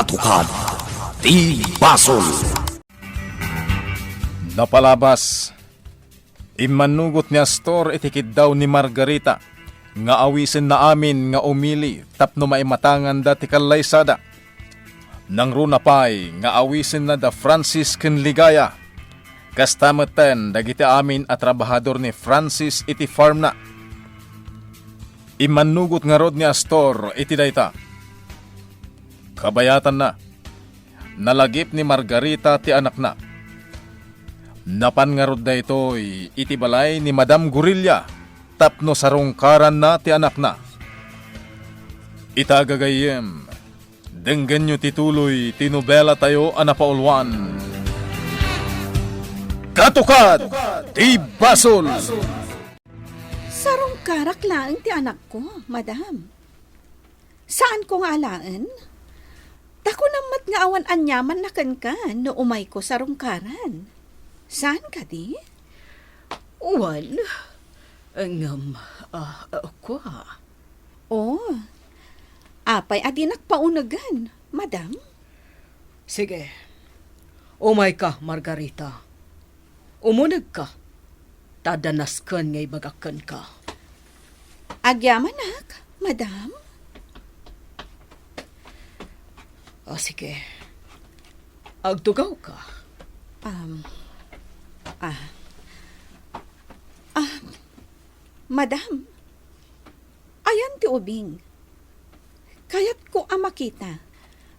Katukad ti Basol. Napalabas. Imanugot niya store itikid daw ni Margarita. Nga awisin na amin nga umili tapno maimatangan dati kalaysada. Nang runapay nga awisin na da Franciscan Ligaya. Kastamatan dagiti amin at trabahador ni Francis iti farm na. Imanugot nga rod ni Astor iti dayta. Kabayatan na. Nalagip ni Margarita ti anak na. Napan nga rod da ito'y iti balay ni Madam Gorilla. Tapno sarungkaran na ti anak na. Itagagayem. Denggan nyo tituloy tinubela tayo anapaulwan. Katukad ti Basol. Sarong karak laang ti anak ko, madam. Saan ko nga alaan? Dako namat nga awan anyaman na kan no umay ko sarong karan. Saan ka di? Well, ako Oh, apay adinak paunagan, madam. Sige. Umay ka, Margarita. Umunag ka. Tadanaskan ngay bagakan ka. Agyamanak, madam. Sige. Agtugaw ka. Madam. Ayan ti ubing. Kayat ko makita.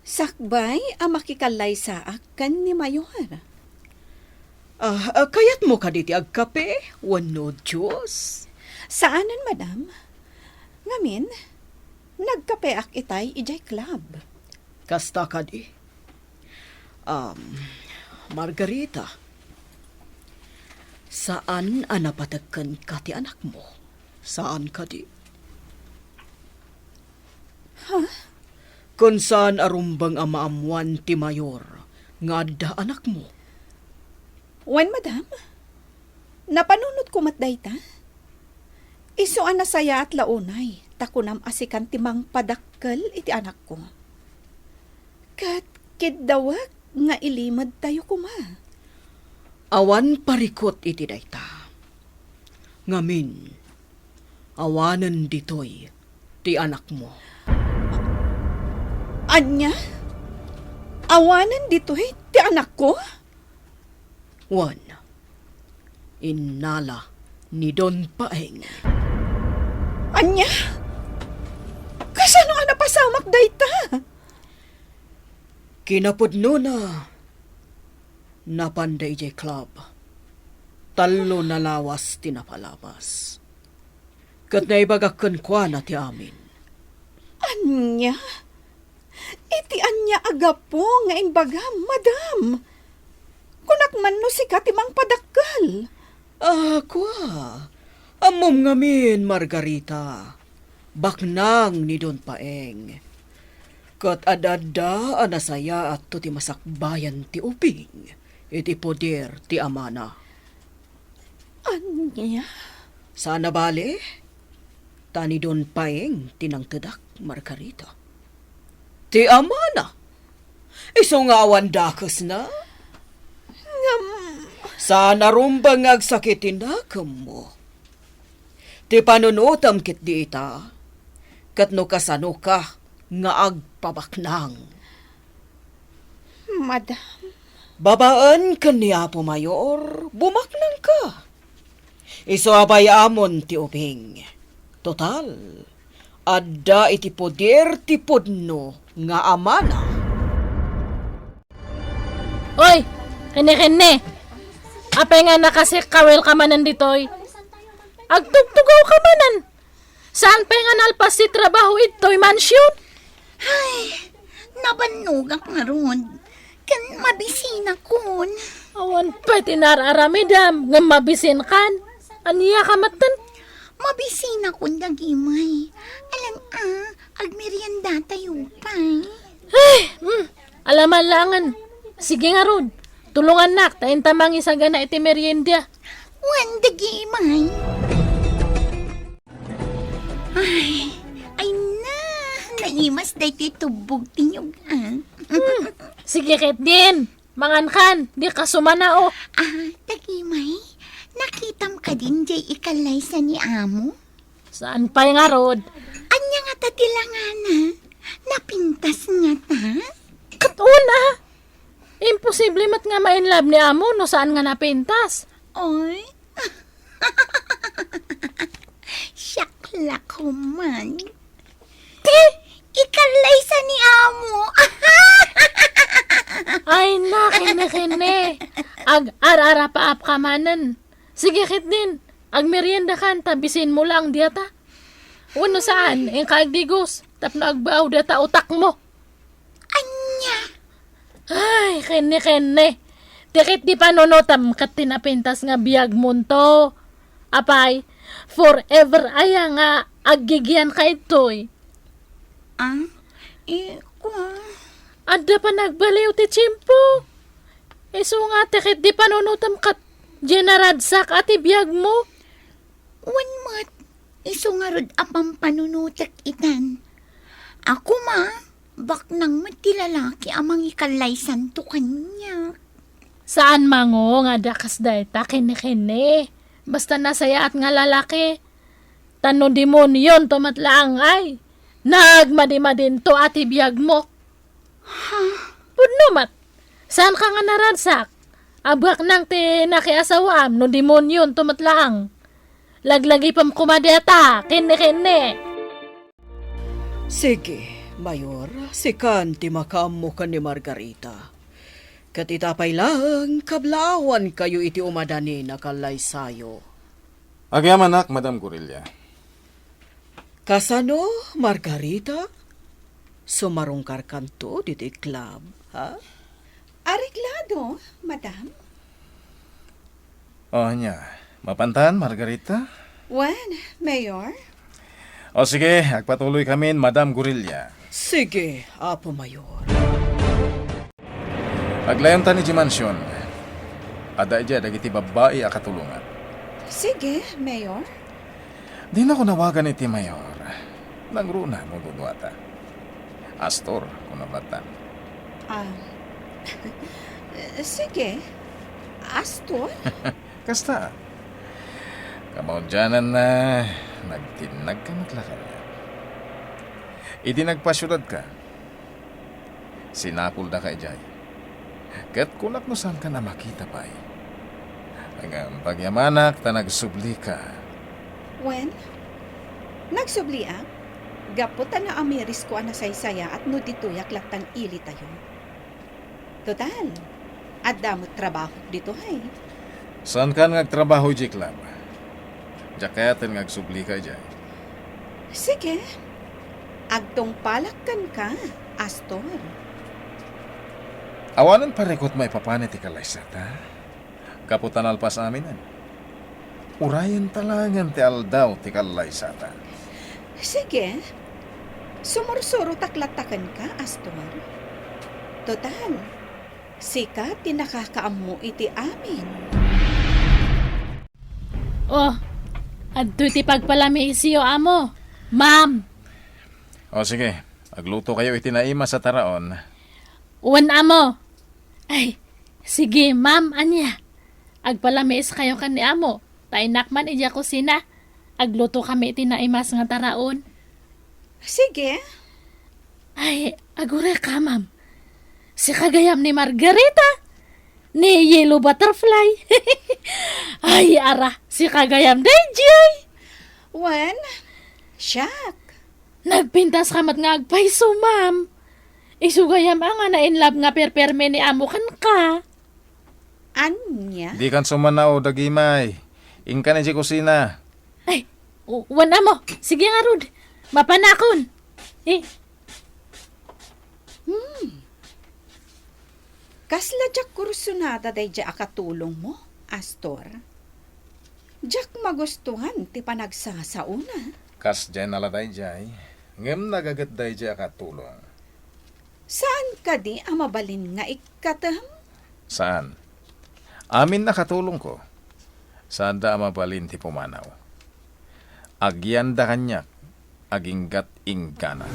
Sakbay makikalay sa akan ni Mayor. Kayat mo ka diti agkape? Wano Diyos? Saanan, madam? Ngamin, nagkape ak itay ijay club. Kasta ka di. Margarita, saan anapatagkan ka ti anak mo? Saan ka di? Kung saan arumbang amaamuan ti Mayor, nga da anak mo? Wen, madam? Napanunod ko matday ta? Isuan na saya at launay, takunam asikan timang padakkel iti anak ko. Kat kidawak nga ilimad tayo kuma. Awan parikot iti dayta. Ngamin, awanan ditoy ti anak mo. Anya? Awanan dito ti anak ko? One, inala ni Don Paeng. Anya? Kasano nga napasamak dayta? Kinapudno na napanday jay club. Talo na lawas tinapalabas. Kat naibagakan kwa na ti amin. Anya? Iti anya agapo nga imbaga, madam. Kunak man no si katimang padakkel. Kwa. Amom ngamin, Margarita. Baknang ni Don Paeng. Kat adada anasaya at to ti masakbayan ti uping. Iti poder ti amana. Anya? Sana bale? Tani Don Paeng tinangtedak, Margarita. Ti amana? Iso nga awan dakes na? Sana rumbang agsakitin na mo. Ti panunutam kit di ita, kat no kasano ka nga agpabaknang. Madam. Babaan kaniya po, Mayor, bumaknang ka. Iso abay amon ti uping. Total, adda iti poder ti pudno nga amana. Oy, kene-kene. Apay nga nakasik kawel ka manan ditoy. Agtugtugaw ka manan. Saan pa nga nalpas si trabaho ito'y mansyon? Ay, nabanugak nga ron. Kan mabisina kun. Awan pa tinararamidam nga mabisin kan. Aniya ka matan? Mabisina kun dagimay. Alam agmerienda tayo pa. Ay, alaman langan. Sige nga ron. Tulungan nak, tayin tamang isaga na iti merienda. Wan dagimay. Ay na, Imas day titubog tinyugan. Sige ket din. Mangankan, di ka sumana o. Dagimay, nakitam ka din jay ikalay sa ni amo? Saan pa'y nga rod? Anya nga tatilangana, napintas nga ta? Katuna! Imposible mat nga ma-inlove ni amo no saan nga napintas. Oy, syakla ko man. Ikalay sa ni amo. Ay na, kine. Ag ar-ara pa ap kamanan. Sige kit din. Ag merienda kan, tabisin mo lang diyata. Uno saan, ang kaagdigos. Tapno agbaaw data utak mo. Anya, Ay, kene. Tikit di panonotam kat tinapintas nga biyag munto. Apay, forever aya nga aggigyan ka itoy. ko. Adda pa nagbaliw ti Chimpo. Iso nga tikit di panonotam kat generadsak ati biyag mo. Wan mat, iso nga rod apang panunutak itan. Ako ma, bak nang matilalaki amang ikalaysan to kanya. Saan mango nga dakas dayta kine. Basta nasaya at nga lalaki. Tano demonyon tumatlaang ay. Nagmadima din to ati biyag mo. Pudno mat, saan ka nga naradsak? Abak nang ti nakiasawam no demonyon tumatlaang. Laglagi pam kumadeta, kine. Sige, Mayor, sikan ti makamo ka ni Margarita. Katitapay lang, kablawan kayo iti umadani na kalaysayo. Agyamanak, Madam Gorilla. Kasano, Margarita? Sumarungkar kanto diti club, ha? Areglado, madam. O niya, mapantan, Margarita? Wan, Mayor. O sige, agpatuloy kami, Madam Gorilla. Sige, Apo Mayor. Aglayon ta ni Jimansyon. Ada dya dagiti babae akatulungan. Sige, Mayor. Di na ko nawagan iti Mayor. Nagruna mo dudwata. Astor, kung nabatan. Sige. Astor? Kasta. Kamaudyanan na nagtinag ka matlakal niya. Idi nagpasyudad ka. Sinapul da ka ijay. Kat kunak no saan ka na makita pa eh. Hanggang pagyamanak ta nagsubli ka. Wen? Nagsubliak? Gaputan na amiris ko ana saysaya at no dituyak laktang ili tayo. Total, adamot trabaho dito hay. Saan ka nagtrabaho, Jiklab? Jakayatin nagsubli ka ijay. Sige. Agtong palakkan ka, Astor. Awanan parekot may papanit ikalaysata. Kaputan alpas aminan. Urayan talangan ti aldaw ti kalaysata. Sige. Sumursuro taklatakan ka, Astor. Total, sika tinakakaammo iti amin. Oh, adto ti pagpalami isiyo amo. Ma'am, O sige, agluto kayo itinaima sa taraon. uwan amo. Ay, sige ma'am, anya. Agpalamis kayo kan ni amo. Tainakman ija kusina. Agluto kami tinaimas nga taraon. Sige. Ay, agure ka ma'am. Si kagayam ni Margarita. Ni Yellow Butterfly. Ay, ara, si kagayam dayjay. Wen? Siyak. Nagpintas kamat nga agpaiso, ma'am. Isugayam ang nga na-inlove nga perperme ni amo kan ka. Anya? Di kan sumanaw dagimay. Ingka na di kusina. Ay, wan amo. Sige nga, Rod. Mapanakon. Eh, Kasla jak kursunada day ja akatulong mo, Astor. Jak magustuhan ti panagsasauna. Kas dyan naladay jay. Ngem nagagat day jay akatulong. Saan ka di amabalin nga ikatam? Saan? Amin nakatulong ko. Saan da mabalin ti pumanaw. Agyan da kanyak. Aginggat ingkana.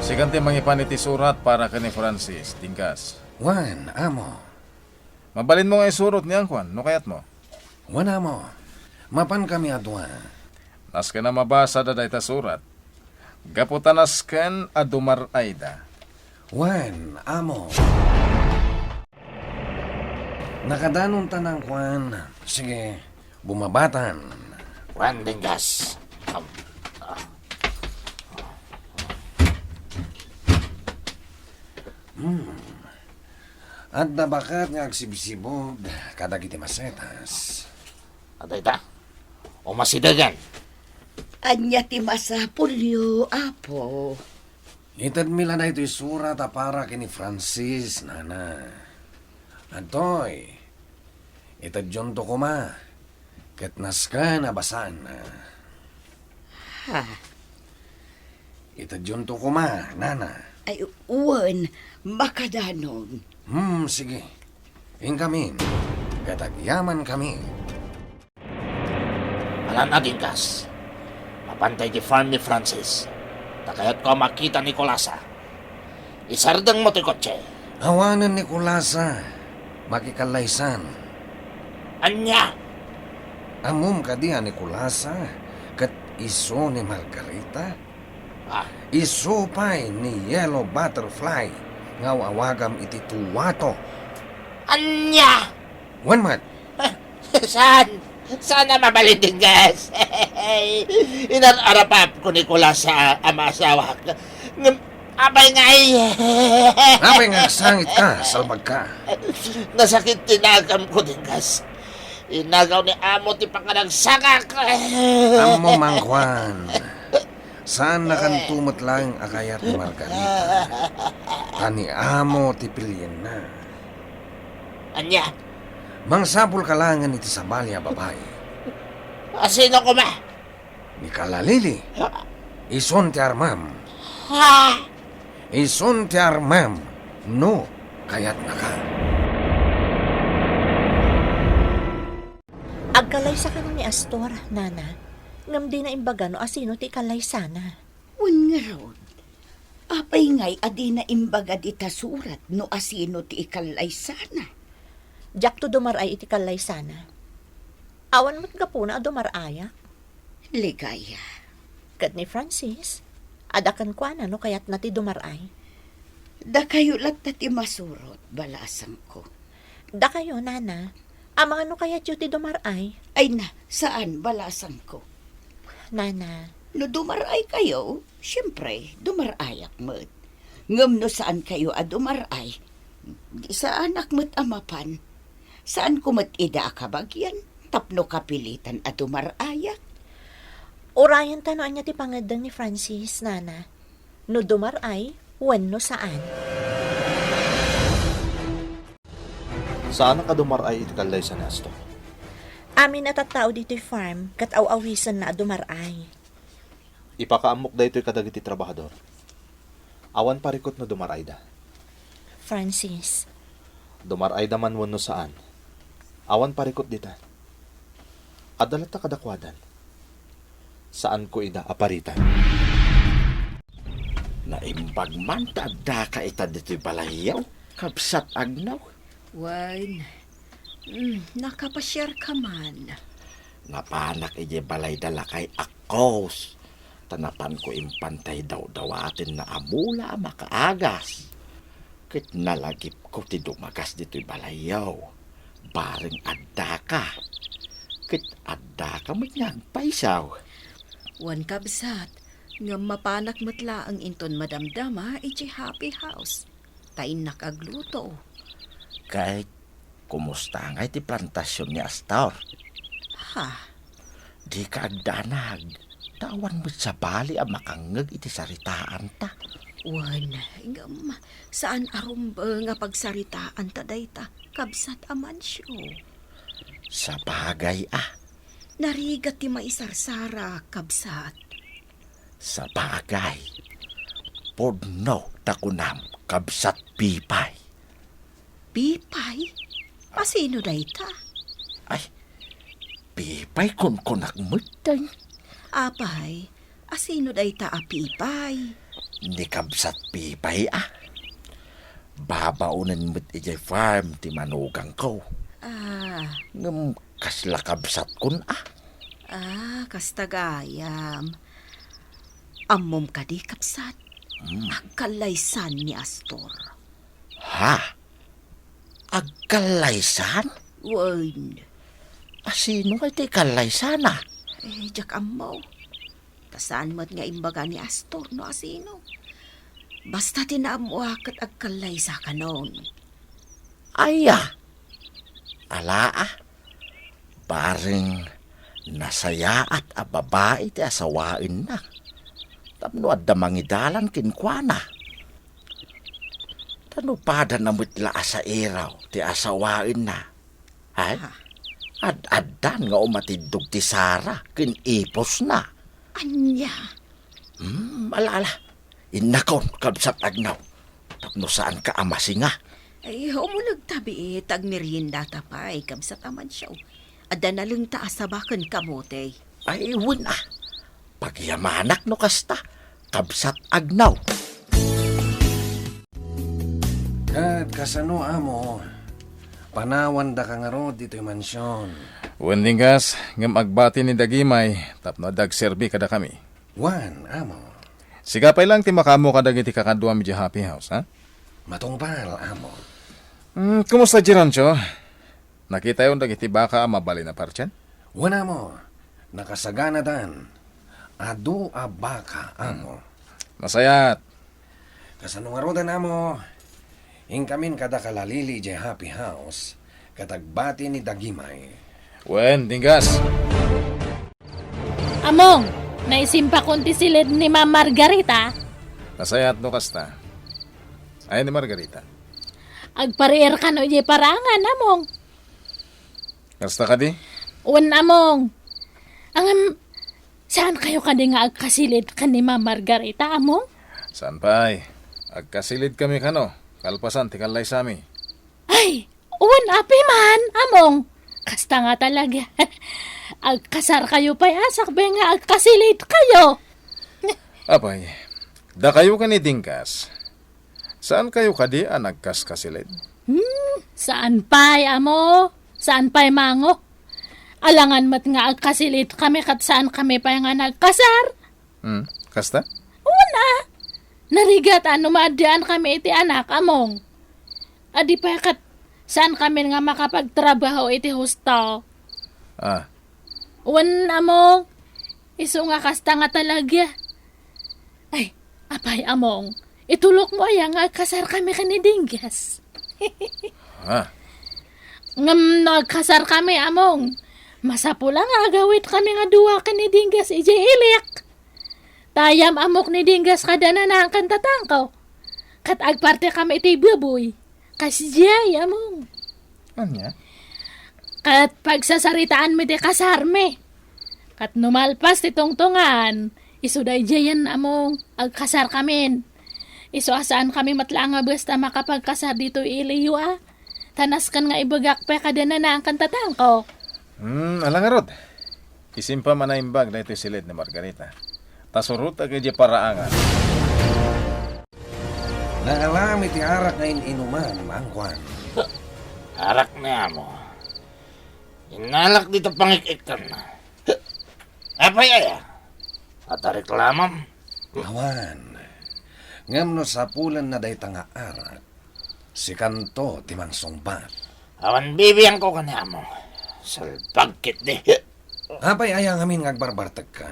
Siganti mangipan iti surat para ka ni Francis, tingkas. Wan, amo. Mabalin mo nga isurot ni Angkwan, no kayat mo. Wan, amo. Mapan kami adwa. Nas ka na mabasa da dayta surat. Gaputanas ken adumar ayda. Wan, amo. Nakadanon tanang kwan. Sige, bumabatan. Juan Dingas. At nabakat nga agsibsibog kadag iti masetas. Atay ta. O masidagan. Anya ti masapulyo, apo. Itad mila na ito'y surat para kini Francis, nana. Antoy, itad yun to kuma. Katnas ka nabasan na. Ha, Itad yun to kuma, nana. ay uwan, makadanon. Sige. Ingkamin. Katagyaman kami. Alan na Dingas. Mapantay di farm ni Francis. Takayat ko makita ni Colasa. Isardang mo ti kotse. Awanan ni Kulasa. Makikalaysan. Anya. Amum ka diya ni Kulasa. Kat iso ni Margarita. Iso pa'y ni Yellow Butterfly. Ngaw awagam iti tuwato. Anya. Wanmat. Saan? Sana mabalin Dingas. Inararapap ko ni Colasa ama asawa. Abay nga Apay nga sangit ka, salbag ka. Nasakit tinagam ko Dingas. Inagaw ni amo ti panganagsaga ka. Amo mangkwan. Saan nakantumot lang akayat ni Margarita? Tani amo ti pilyen na. Anya. Mangsapul ka langan iti sabalya babae. Sino ko ma? Ni Kalalili. Ison ti Armam. Ha? Ison ti Armam. No, kayat na ka. Agkalay sa kanang ni Astor, nana. Ngam di na imbaga no asino ti kalay sana. Wan nga rod. Apay ngay adi na imbaga di ta surat no asino ti ikalay sana. Jack to dumaray iti kalay sana. Awan mo't gapuna a dumaraya. Ligaya. Kat ni Francis, adakan kwa na no kayat na ti dumaray. Da kayo lat ti masurot, balasang ko. Da kayo, nana. Amang ano kayat yu ti dumaray? Ay na, saan balasang ko? Nana, No dumaray kayo, siyempre, dumarayak mo't. Ngam no saan kayo a dumaray, di sa anak mo't amapan. Saan kumat ida akabagyan, tapno kapilitan a dumarayak. orayan tanoan niya ti pangadang ni Francis, nana. No dumaray, wen no saan. Saan ka dumaray iti kalay sa nasto? Amin natatao dito farm, kat aw-awisan na dumaray. Ipakaamok da ito'y kadagiti trabahador. Awan parikot na dumaray da. Francis, Dumaray da man no saan. Awan parikot dita. Adalat ta kadakwadan. Saan ko ida aparitan? Naimbag man tada ka ita dito'y balahiyaw. Kabsat agnaw. Wan, nakapasyar ka man. Napanak ije balay dala kay akos. Tanapan ko impantay daw-dawatin na amula makaagas. Kit nalagip ko ti dumagas dito'y balayaw. Baring adda ka. Kit adda ka mo't nagpaisaw. Wan kabsat, nga mapanak matla ang inton madamdama iti happy house. Tain nakagluto. Kahit kumusta nga iti plantasyon ni Astor. Ha, Di ka agdanag. Tawan mo sa bali ang makangag iti saritaan ta. wan, ngam, saan arumba nga pagsaritaan ta dayta, kabsat aman siyo. Sa bagay Narigat ti maisarsara, kabsat. sa bagay. Podno takunam kabsat pipay. Pipay? Asino dayta? Ay, pipay kun kunakmutay. Apay, asino dayta a pipay? Ni kabsat pipay babaunan mo't ijay farm ti manugang ko. Ngam kasla kabsat kun Kastagayam. Ammom ka di kapsat. Agkalaysan ni Astor. Ha? Agkalaysan? Wan. Sino kay ti kalaysan Jak ammo. Tasaan mo't nga imbaga ni Astor no asino. Basta tinaamuakat agkalaysa ka noon. Aya. Ala paring nasaya at babae ti asawain na. Tapno adda mangidalan kinkwana. Tano pada na mutla sa iraw ti asawain na. Ay? Ad-addan nga umatidog ti Sara kin ipos na. Anya? Alala. Inakon kabsat agnaw. Tapno saan ka amasinga? Ay, umulag tabi tag merienda tapay kamsat aman siya. Adda na lang taasabakan kamote. Ay, wun pagyamanak no kasta. Kabsat agnaw. Kat kasano amo, panawan da ka nga ro dito'y mansyon. Wendingas, ngam agbati ni Dagimay, tapno dagserbi kada kami. Wan, amo. Sigapay lang ti makamo kadag iti kakadwa mi di happy house, ha? Matungpal, amo. Kumusta di Rancho? Nakita yung dagiti baka mabali na parchen? Wana mo, nakasagana dan. Adu abaka, amo. Masayat. Kasano nga ro dan, amo. Ingkamin kada kalalili di happy house, katagbati ni Dagimay. Wendingas. Among, naisimpa konti silid ni Ma'am Margarita. Masayat no kasta. Ay ni Margarita. Agparier ka no di parangan, among. Kasta ka di? Wan, among. Saan kayo kadi nga agkasilid ka ni Ma'am Margarita, among? Saan pa'y? Agkasilid kami kano. Kalpasan, tikalay sami. Ay, uwan api man, among. Kasta nga talaga. Agkasar kayo pa'y asakbe nga agkasilid kayo. Apay, da kayo ka ni Dingkas. Saan kayo kadi nagkaskasilid? Saan pa'y, amo? Saan pa'y mango? Alangan mat nga agkasilid kami kat saan kami pa nga nagkasar. Kasta? Una, narigat maadyan kami iti anak, among. Adi pa kat saan kami nga makapagtrabaho iti hostel. Uwan, among. Iso nga kasta nga talaga. Ay, apay, among. Itulok mo ay nga kasar kami kanidinggas. Ngam nagkasar kami, among. Masapo lang agawit kami nga duwa ka ni Dinggas ije ilik. Tayam amok ni Dinggas kada na ang kantatangkaw. Kat agparte kami iti buboy. Kasi jay among. Anya? Kat pagsasaritaan mi ti kasarme. Kat numalpas ti tungtungan. Isuday jayan among agkasar kamin. Iso asaan kami matla nga basta makapagkasar dito iliyo Tanas kan nga ibagak pa kada na ang kantatangkaw. Alang nga rod. Isimpa man na imbag na ito silid ni Margarita. Tasurut agad di paraangan. Naalam iti arak na inuman, mangkwan. Arak na mo. Inalak dito pangikikan. Apay At reklamam. Awan. Ngam no sa pulan na day tanga arak. Si kanto timang sungbat. Awan bibiyang ko kanya mo. Salpagkit di. Apay ayang amin ngagbarbartag ka.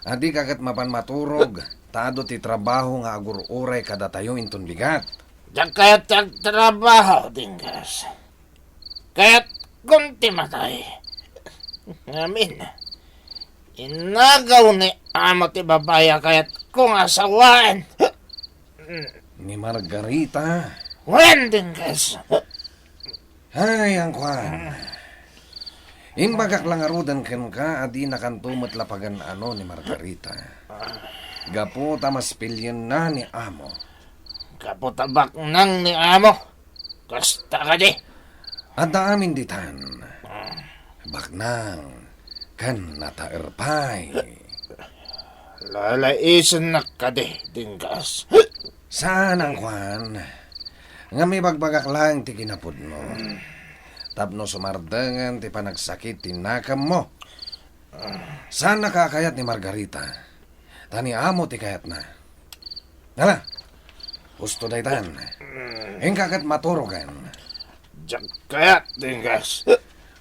Adi kagat mapan maturog. Tado ti trabaho nga agur-uray kada tayo inton bigat. Diyan kaya't trabaho, Dinggas. Kaya't kunti matay. Ngamin. Inagaw ni amo ti babaya kaya't kung asawain. Ni Margarita. Wen, Dinggas. Ay, ang kwan. Imbagak lang arudan ken ka, adi nakantumot lapagan ni Margarita. Gapo tamas pilyon na ni amo. Kaputabak nang ni amo. Kasta ka di. Adda amin ditan. Baknang kan nataerpay. Lalaisan na ka de, dinggas. Saan ang kwan? Nga may bagbagak lang ti kinapod mo. Tapno sumardangan ti panagsakit ti nakam mo. Saan nakakayat ni Margarita? Tani amo ti kayat na. Hala, gusto daytan. Engkakat maturogan. Diyak kayat, dinggas.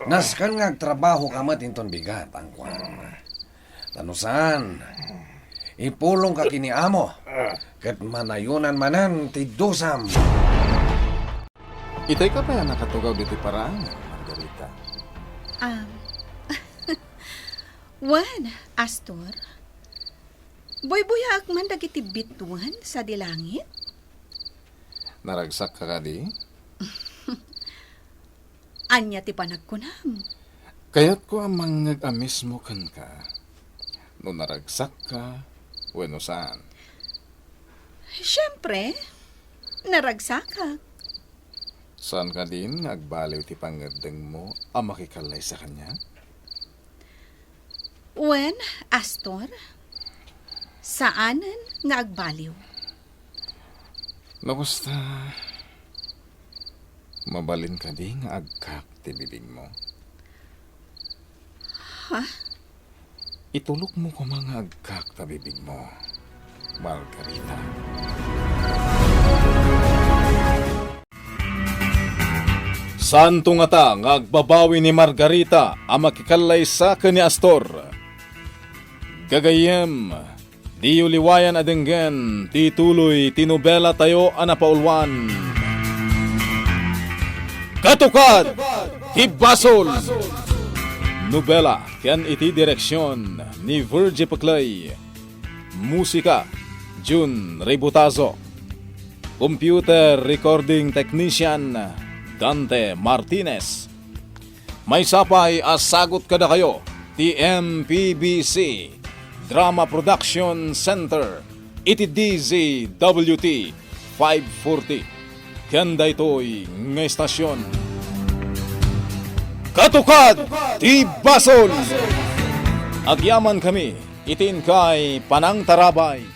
Naskan nga trabaho ka matinton bigat ang kwan. Tanusan, ipulong ka kini amo. Kat manayunan manan ti dusam. Itay ka pa yan nakatugaw dito paraan, Margarita. Wan, Astor. Boy-buyak man dagiti bituan sa dilangit. Naragsak ka ka di? Anya ti panagkunam. Kaya't ko ang mangag-amis mo kan ka. No naragsak ka, bueno saan? Siyempre, naragsakak. Saan ka din nagbaliw ti pangadeng mo ang makikalay sa kanya? Wen, Astor, saanan nga agbaliw? Nakusta, mabalin ka di nga agkak ti bibig mo. Ha? Itulok mo ko mga agkak ta bibig mo, Margarita. Santo nga ta nga agbabawi ni Margarita ang makikalay sa ni Astor. Gagayem, di uliwayan adenggen, ti tuloy tinubela tayo anapaulwan. Katukad, ti basol. Nobela, ken iti direksyon ni Virgie Paclay. Musika, Jun Rebutazo. Computer recording technician, Dante Martinez. May sapay asagot kada kayo, TMPBC, Drama Production Center, iti DZWT 540. Kanda ito'y nga estasyon. Katukad, ti Basol! Agyaman kami, itin kay Panang Tarabay.